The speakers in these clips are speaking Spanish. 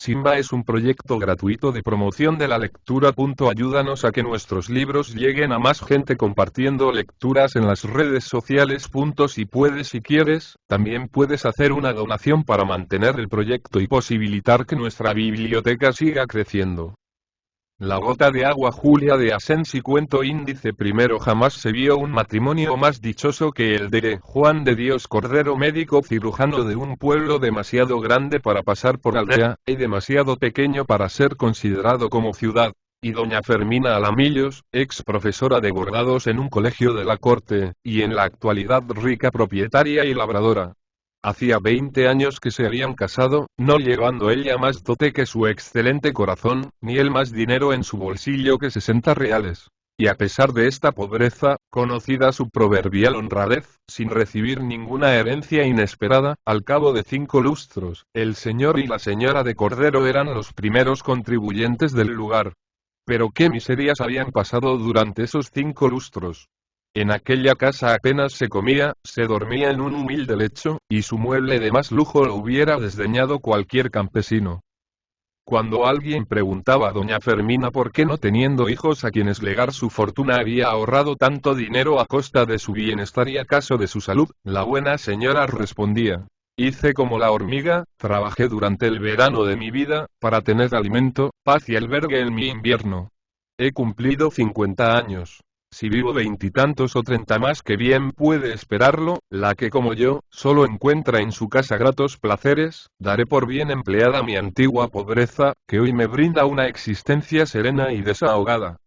Simba es un proyecto gratuito de promoción de la lectura. Ayúdanos a que nuestros libros lleguen a más gente compartiendo lecturas en las redes sociales. Si puedes y quieres, también puedes hacer una donación para mantener el proyecto y posibilitar que nuestra biblioteca siga creciendo. La gota de agua. Julia de Asensi. Cuento índice primero. Jamás se vio un matrimonio más dichoso que el de Juan de Dios Cordero, médico cirujano de un pueblo demasiado grande para pasar por aldea, y demasiado pequeño para ser considerado como ciudad, y doña Fermina Alamillos, ex profesora de bordados en un colegio de la corte, y en la actualidad rica propietaria y labradora. Hacía 20 años que se habían casado, no llevando ella más dote que su excelente corazón, ni él más dinero en su bolsillo que 60 reales. Y a pesar de esta pobreza, conocida su proverbial honradez, sin recibir ninguna herencia inesperada, al cabo de 5 lustros, el señor y la señora de Cordero eran los primeros contribuyentes del lugar. Pero qué miserias habían pasado durante esos 5 lustros. En aquella casa apenas se comía, se dormía en un humilde lecho, y su mueble de más lujo lo hubiera desdeñado cualquier campesino. Cuando alguien preguntaba a doña Fermina por qué, no teniendo hijos a quienes legar su fortuna, había ahorrado tanto dinero a costa de su bienestar y acaso de su salud, la buena señora respondía: hice como la hormiga, trabajé durante el verano de mi vida, para tener alimento, paz y albergue en mi invierno. He cumplido 50 años. Si vivo 20 y tantos o 30 más, que bien puede esperarlo, la que como yo, solo encuentra en su casa gratos placeres, daré por bien empleada mi antigua pobreza, que hoy me brinda una existencia serena y desahogada.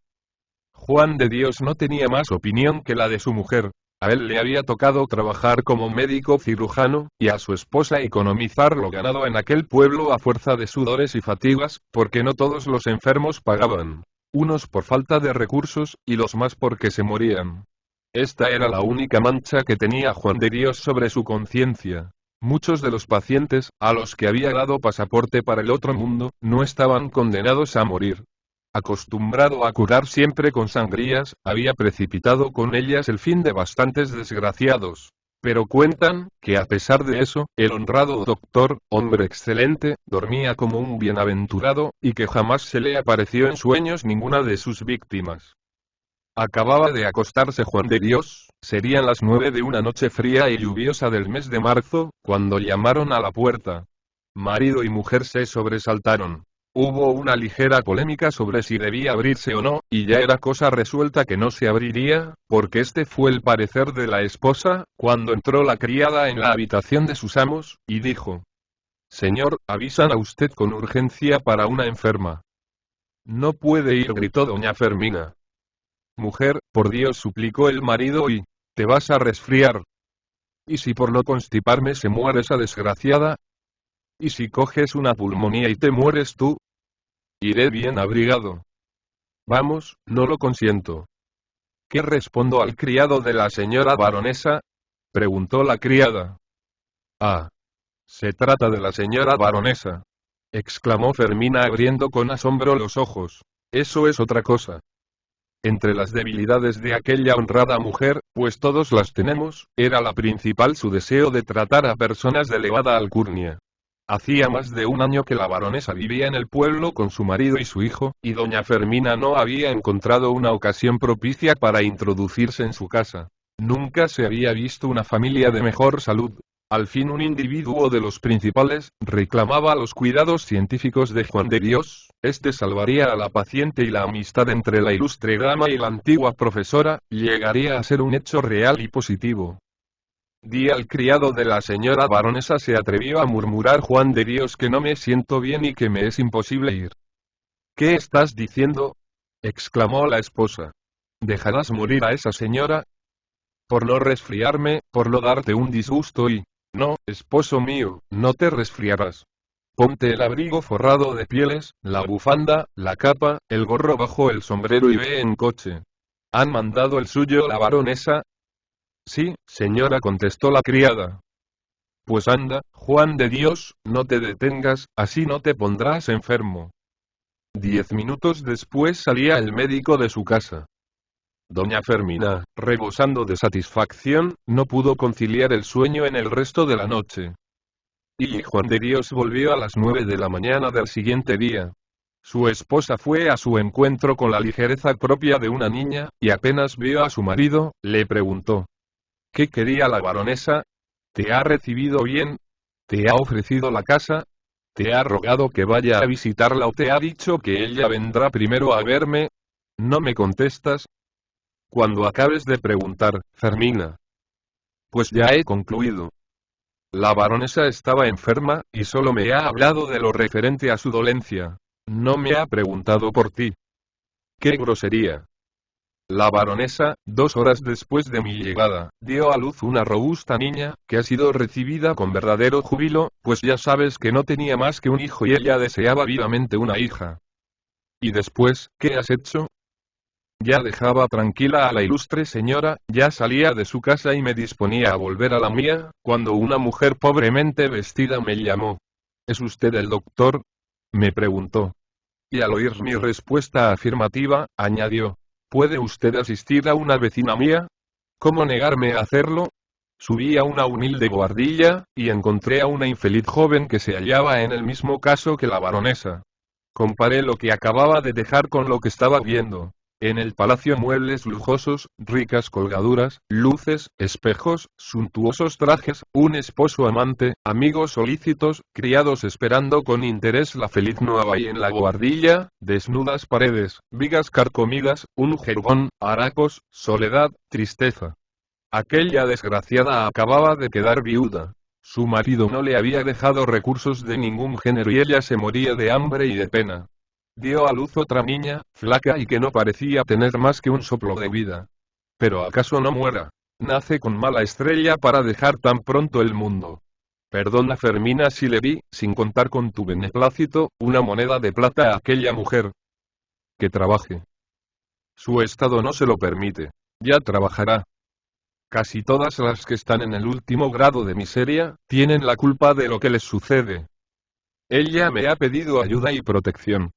Juan de Dios no tenía más opinión que la de su mujer. A él le había tocado trabajar como médico cirujano, y a su esposa economizar lo ganado en aquel pueblo a fuerza de sudores y fatigas, porque no todos los enfermos pagaban. Unos por falta de recursos, y los más porque se morían. Esta era la única mancha que tenía Juan de Dios sobre su conciencia. Muchos de los pacientes, a los que había dado pasaporte para el otro mundo, no estaban condenados a morir. Acostumbrado a curar siempre con sangrías, había precipitado con ellas el fin de bastantes desgraciados. Pero cuentan, que a pesar de eso, el honrado doctor, hombre excelente, dormía como un bienaventurado, y que jamás se le apareció en sueños ninguna de sus víctimas. Acababa de acostarse Juan de Dios, serían las 9 de una noche fría y lluviosa del mes de marzo, cuando llamaron a la puerta. Marido y mujer se sobresaltaron. Hubo una ligera polémica sobre si debía abrirse o no, y ya era cosa resuelta que no se abriría, porque este fue el parecer de la esposa, cuando entró la criada en la habitación de sus amos, y dijo: señor, avisan a usted con urgencia para una enferma. No puede ir, gritó doña Fermina. Mujer, por Dios, suplicó el marido, y te vas a resfriar. ¿Y si por no constiparme se muere esa desgraciada? ¿Y si coges una pulmonía y te mueres tú? Iré bien abrigado. Vamos, no lo consiento. ¿Qué respondo al criado de la señora baronesa? Preguntó la criada. Ah. Se trata de la señora baronesa. Exclamó Fermina abriendo con asombro los ojos. Eso es otra cosa. Entre las debilidades de aquella honrada mujer, pues todos las tenemos, era la principal su deseo de tratar a personas de elevada alcurnia. Hacía más de un año que la baronesa vivía en el pueblo con su marido y su hijo, y doña Fermina no había encontrado una ocasión propicia para introducirse en su casa. Nunca se había visto una familia de mejor salud. Al fin un individuo de los principales, reclamaba los cuidados científicos de Juan de Dios. Este salvaría a la paciente, y la amistad entre la ilustre dama y la antigua profesora, llegaría a ser un hecho real y positivo. Di al criado de la señora baronesa, se atrevió a murmurar Juan de Dios, que no me siento bien y que me es imposible ir. ¿Qué estás diciendo? Exclamó la esposa. ¿Dejarás morir a esa señora? Por no resfriarme, por no darte un disgusto y... No, esposo mío, no te resfriarás. Ponte el abrigo forrado de pieles, la bufanda, la capa, el gorro bajo el sombrero y ve en coche. ¿Han mandado el suyo la baronesa? Sí, señora, contestó la criada. Pues anda, Juan de Dios, no te detengas, así no te pondrás enfermo. 10 minutos después salía el médico de su casa. Doña Fermina, rebosando de satisfacción, no pudo conciliar el sueño en el resto de la noche. Y Juan de Dios volvió a las 9 de la mañana del siguiente día. Su esposa fue a su encuentro con la ligereza propia de una niña, y apenas vio a su marido, le preguntó: ¿qué quería la baronesa? ¿Te ha recibido bien? ¿Te ha ofrecido la casa? ¿Te ha rogado que vaya a visitarla o te ha dicho que ella vendrá primero a verme? ¿No me contestas? Cuando acabes de preguntar, Fermina. Pues ya he concluido. La baronesa estaba enferma, y solo me ha hablado de lo referente a su dolencia. No me ha preguntado por ti. ¡Qué grosería! La baronesa, 2 horas después de mi llegada, dio a luz una robusta niña, que ha sido recibida con verdadero júbilo, pues ya sabes que no tenía más que un hijo y ella deseaba vivamente una hija. ¿Y después, qué has hecho? Ya dejaba tranquila a la ilustre señora, ya salía de su casa y me disponía a volver a la mía, cuando una mujer pobremente vestida me llamó. ¿Es usted el doctor?, me preguntó. Y al oír mi respuesta afirmativa, añadió: ¿puede usted asistir a una vecina mía? ¿Cómo negarme a hacerlo? Subí a una humilde bohardilla, y encontré a una infeliz joven que se hallaba en el mismo caso que la baronesa. Comparé lo que acababa de dejar con lo que estaba viendo. En el palacio muebles lujosos, ricas colgaduras, luces, espejos, suntuosos trajes, un esposo amante, amigos solícitos, criados esperando con interés la feliz nueva, y en la bohardilla, desnudas paredes, vigas carcomidas, un jergón, harapos, soledad, tristeza. Aquella desgraciada acababa de quedar viuda. Su marido no le había dejado recursos de ningún género y ella se moría de hambre y de pena. Dio a luz otra niña, flaca y que no parecía tener más que un soplo de vida. Pero ¿acaso no muera? Nace con mala estrella para dejar tan pronto el mundo. Perdona, Fermina, si le di, sin contar con tu beneplácito, una moneda de plata a aquella mujer. Que trabaje. Su estado no se lo permite. Ya trabajará. Casi todas las que están en el último grado de miseria, tienen la culpa de lo que les sucede. Ella me ha pedido ayuda y protección.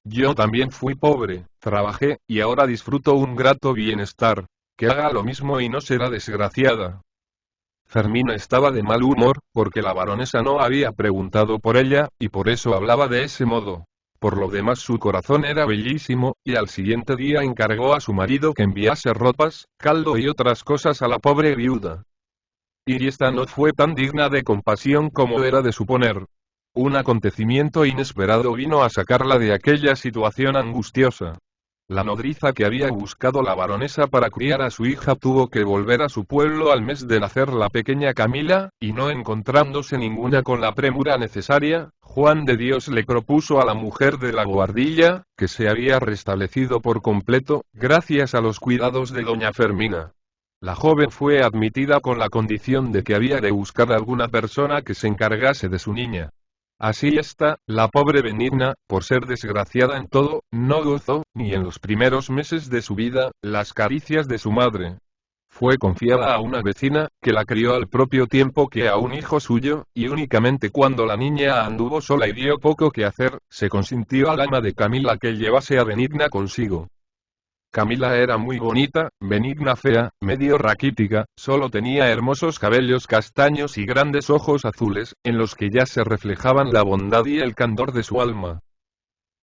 Yo también fui pobre, trabajé, y ahora disfruto un grato bienestar. Que haga lo mismo y no será desgraciada. Fermina estaba de mal humor, porque la baronesa no había preguntado por ella, y por eso hablaba de ese modo. Por lo demás su corazón era bellísimo, y al siguiente día encargó a su marido que enviase ropas, caldo y otras cosas a la pobre viuda. Y esta no fue tan digna de compasión como era de suponer. Un acontecimiento inesperado vino a sacarla de aquella situación angustiosa. La nodriza que había buscado la baronesa para criar a su hija tuvo que volver a su pueblo al mes de nacer la pequeña Camila, y no encontrándose ninguna con la premura necesaria, Juan de Dios le propuso a la mujer de la guardilla, que se había restablecido por completo, gracias a los cuidados de doña Fermina. La joven fue admitida con la condición de que había de buscar alguna persona que se encargase de su niña. Así está, la pobre Benigna, por ser desgraciada en todo, no gozó, ni en los primeros meses de su vida, las caricias de su madre. Fue confiada a una vecina, que la crió al propio tiempo que a un hijo suyo, y únicamente cuando la niña anduvo sola y dio poco que hacer, se consintió al ama de Camila que llevase a Benigna consigo. Camila era muy bonita, Benigna fea, medio raquítica, solo tenía hermosos cabellos castaños y grandes ojos azules, en los que ya se reflejaban la bondad y el candor de su alma.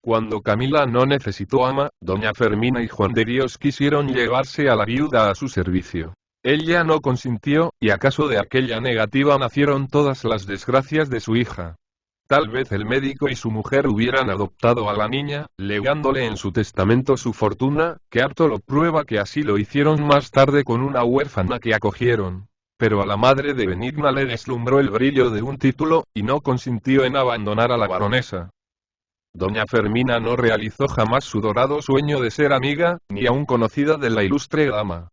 Cuando Camila no necesitó ama, doña Fermina y Juan de Dios quisieron llevarse a la viuda a su servicio. Ella no consintió, y acaso de aquella negativa nacieron todas las desgracias de su hija. Tal vez el médico y su mujer hubieran adoptado a la niña, legándole en su testamento su fortuna, que harto lo prueba que así lo hicieron más tarde con una huérfana que acogieron. Pero a la madre de Benigna le deslumbró el brillo de un título, y no consintió en abandonar a la baronesa. Doña Fermina no realizó jamás su dorado sueño de ser amiga, ni aun conocida de la ilustre dama.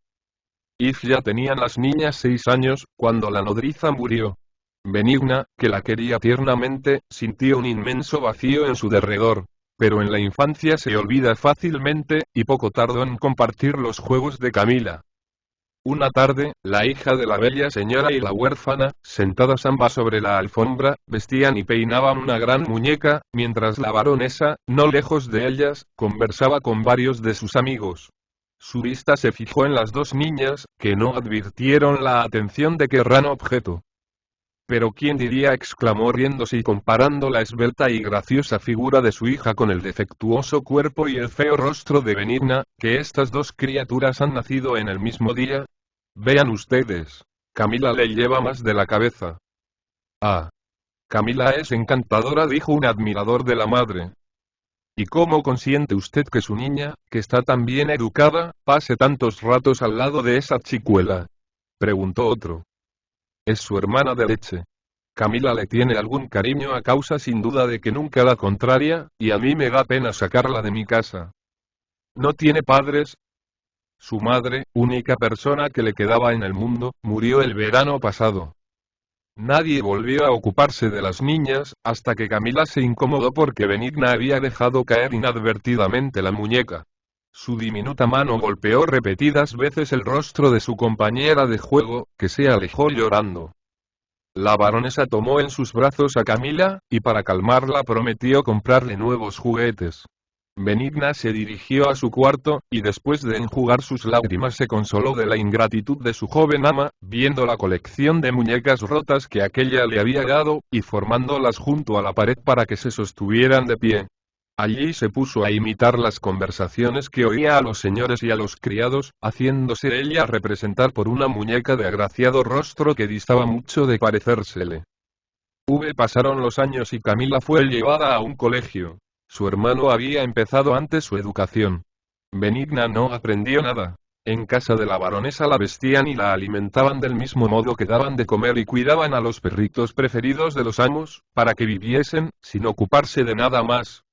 Y ya tenían las niñas 6 años, cuando la nodriza murió. Benigna, que la quería tiernamente, sintió un inmenso vacío en su derredor. Pero en la infancia se olvida fácilmente, y poco tardó en compartir los juegos de Camila. Una tarde, la hija de la bella señora y la huérfana, sentadas ambas sobre la alfombra, vestían y peinaban una gran muñeca, mientras la baronesa, no lejos de ellas, conversaba con varios de sus amigos. Su vista se fijó en las dos niñas, que no advirtieron la atención de qué raro objeto. Pero ¿quién diría?, exclamó riéndose y comparando la esbelta y graciosa figura de su hija con el defectuoso cuerpo y el feo rostro de Benigna, que estas dos criaturas han nacido en el mismo día. Vean ustedes. Camila le lleva más de la cabeza. Ah. Camila es encantadora, dijo un admirador de la madre. ¿Y cómo consiente usted que su niña, que está tan bien educada, pase tantos ratos al lado de esa chicuela?, preguntó otro. Es su hermana de leche. Camila le tiene algún cariño a causa sin duda de que nunca la contraria, y a mí me da pena sacarla de mi casa. ¿No tiene padres? Su madre, única persona que le quedaba en el mundo, murió el verano pasado. Nadie volvió a ocuparse de las niñas, hasta que Camila se incomodó porque Benigna había dejado caer inadvertidamente la muñeca. Su diminuta mano golpeó repetidas veces el rostro de su compañera de juego, que se alejó llorando. La baronesa tomó en sus brazos a Camila, y para calmarla prometió comprarle nuevos juguetes. Benigna se dirigió a su cuarto, y después de enjugar sus lágrimas se consoló de la ingratitud de su joven ama, viendo la colección de muñecas rotas que aquella le había dado, y formándolas junto a la pared para que se sostuvieran de pie. Allí se puso a imitar las conversaciones que oía a los señores y a los criados, haciéndose ella representar por una muñeca de agraciado rostro que distaba mucho de parecérsele. Pasaron los años y Camila fue llevada a un colegio. Su hermano había empezado antes su educación. Benigna no aprendió nada. En casa de la baronesa la vestían y la alimentaban del mismo modo que daban de comer y cuidaban a los perritos preferidos de los amos, para que viviesen, sin ocuparse de nada más.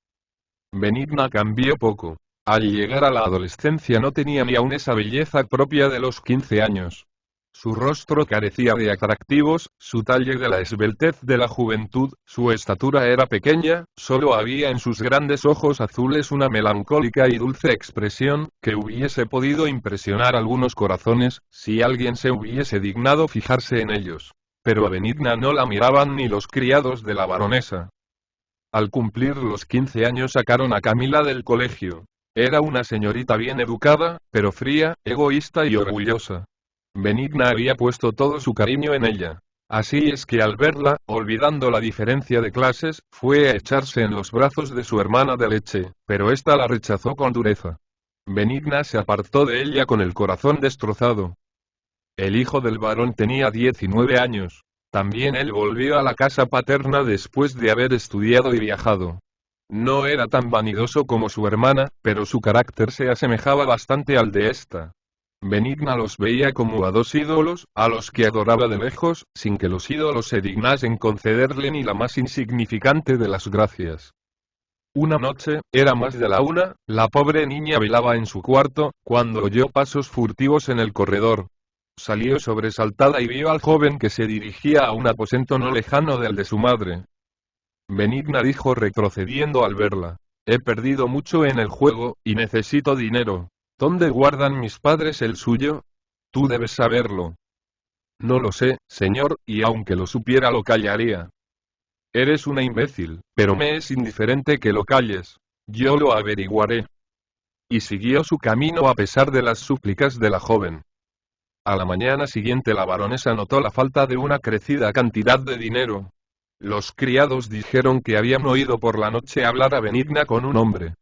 Benigna cambió poco. Al llegar a la adolescencia no tenía ni aún esa belleza propia de los 15 años. Su rostro carecía de atractivos, su talle de la esbeltez de la juventud, su estatura era pequeña, solo había en sus grandes ojos azules una melancólica y dulce expresión, que hubiese podido impresionar algunos corazones, si alguien se hubiese dignado fijarse en ellos. Pero a Benigna no la miraban ni los criados de la baronesa. Al cumplir los 15 años sacaron a Camila del colegio. Era una señorita bien educada, pero fría, egoísta y orgullosa. Benigna había puesto todo su cariño en ella. Así es que al verla, olvidando la diferencia de clases, fue a echarse en los brazos de su hermana de leche, pero ésta la rechazó con dureza. Benigna se apartó de ella con el corazón destrozado. El hijo del barón tenía 19 años. También él volvió a la casa paterna después de haber estudiado y viajado. No era tan vanidoso como su hermana, pero su carácter se asemejaba bastante al de esta. Benigna los veía como a dos ídolos, a los que adoraba de lejos, sin que los ídolos se dignasen concederle ni la más insignificante de las gracias. Una noche, era más de la 1, la pobre niña velaba en su cuarto, cuando oyó pasos furtivos en el corredor. Salió sobresaltada y vio al joven que se dirigía a un aposento no lejano del de su madre. Benigna dijo retrocediendo al verla. He perdido mucho en el juego, y necesito dinero. ¿Dónde guardan mis padres el suyo? Tú debes saberlo. No lo sé, señor, y aunque lo supiera lo callaría. Eres una imbécil, pero me es indiferente que lo calles. Yo lo averiguaré. Y siguió su camino a pesar de las súplicas de la joven. A la mañana siguiente la baronesa notó la falta de una crecida cantidad de dinero. Los criados dijeron que habían oído por la noche hablar a Benigna con un hombre.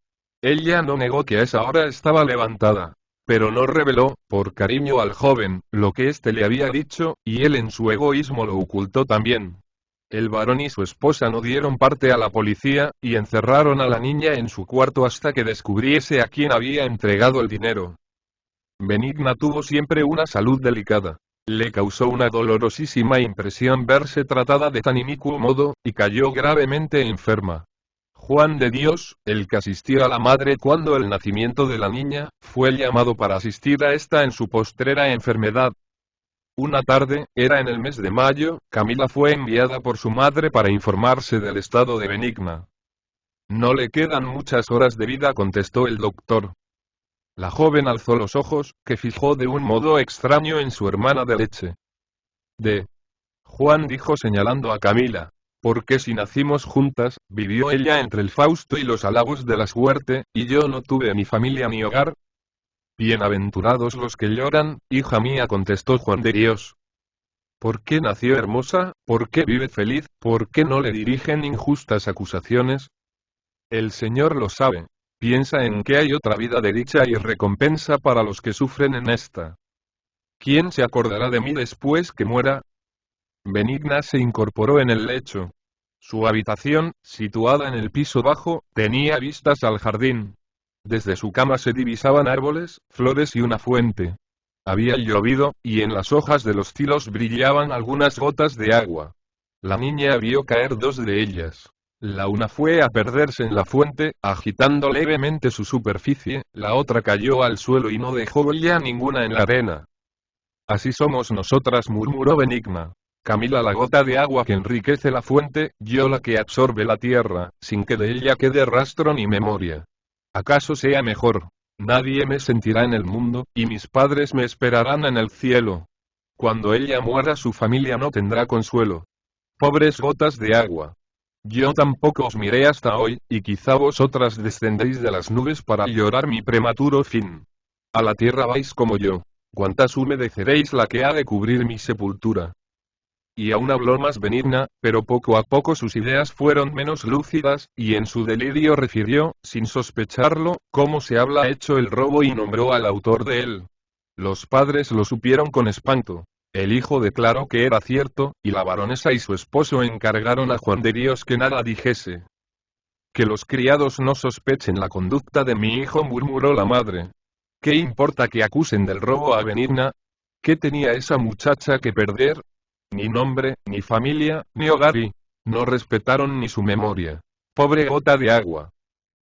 Ella no negó que a esa hora estaba levantada, pero no reveló, por cariño al joven, lo que éste le había dicho, y él en su egoísmo lo ocultó también. El varón y su esposa no dieron parte a la policía, y encerraron a la niña en su cuarto hasta que descubriese a quién había entregado el dinero. Benigna tuvo siempre una salud delicada. Le causó una dolorosísima impresión verse tratada de tan inicuo modo, y cayó gravemente enferma. Juan de Dios, el que asistió a la madre cuando el nacimiento de la niña, fue llamado para asistir a esta en su postrera enfermedad. Una tarde, era en el mes de mayo, Camila fue enviada por su madre para informarse del estado de Benigna. No le quedan muchas horas de vida, contestó el doctor. La joven alzó los ojos, que fijó de un modo extraño en su hermana de leche. Juan dijo señalando a Camila. Porque si nacimos juntas, vivió ella entre el Fausto y los halagos de la suerte, y yo no tuve ni familia ni hogar. Bienaventurados los que lloran, hija mía, contestó Juan de Dios. ¿Por qué nació hermosa? ¿Por qué vive feliz? ¿Por qué no le dirigen injustas acusaciones? El Señor lo sabe. Piensa en que hay otra vida de dicha y recompensa para los que sufren en esta. ¿Quién se acordará de mí después que muera? Benigna se incorporó en el lecho. Su habitación, situada en el piso bajo, tenía vistas al jardín. Desde su cama se divisaban árboles, flores y una fuente. Había llovido, y en las hojas de los tilos brillaban algunas gotas de agua. La niña vio caer dos de ellas. La una fue a perderse en la fuente, agitando levemente su superficie, la otra cayó al suelo y no dejó huella ninguna en la arena. Así somos nosotras, murmuró Benigna. Camila la gota de agua que enriquece la fuente, yo la que absorbe la tierra, sin que de ella quede rastro ni memoria. ¿Acaso sea mejor? Nadie me sentirá en el mundo, y mis padres me esperarán en el cielo. Cuando ella muera su familia no tendrá consuelo. Pobres gotas de agua. Yo tampoco os miré hasta hoy, y quizá vosotras descendéis de las nubes para llorar mi prematuro fin. A la tierra vais como yo. ¿Cuántas humedeceréis la que ha de cubrir mi sepultura? Y aún habló más Benigna, pero poco a poco sus ideas fueron menos lúcidas, y en su delirio refirió, sin sospecharlo, cómo se había hecho el robo y nombró al autor de él. Los padres lo supieron con espanto. El hijo declaró que era cierto, y la baronesa y su esposo encargaron a Juan de Dios que nada dijese. Que los criados no sospechen la conducta de mi hijo, murmuró la madre. ¿Qué importa que acusen del robo a Benigna? ¿Qué tenía esa muchacha que perder? Ni nombre, ni familia, ni hogar y no respetaron ni su memoria. Pobre gota de agua.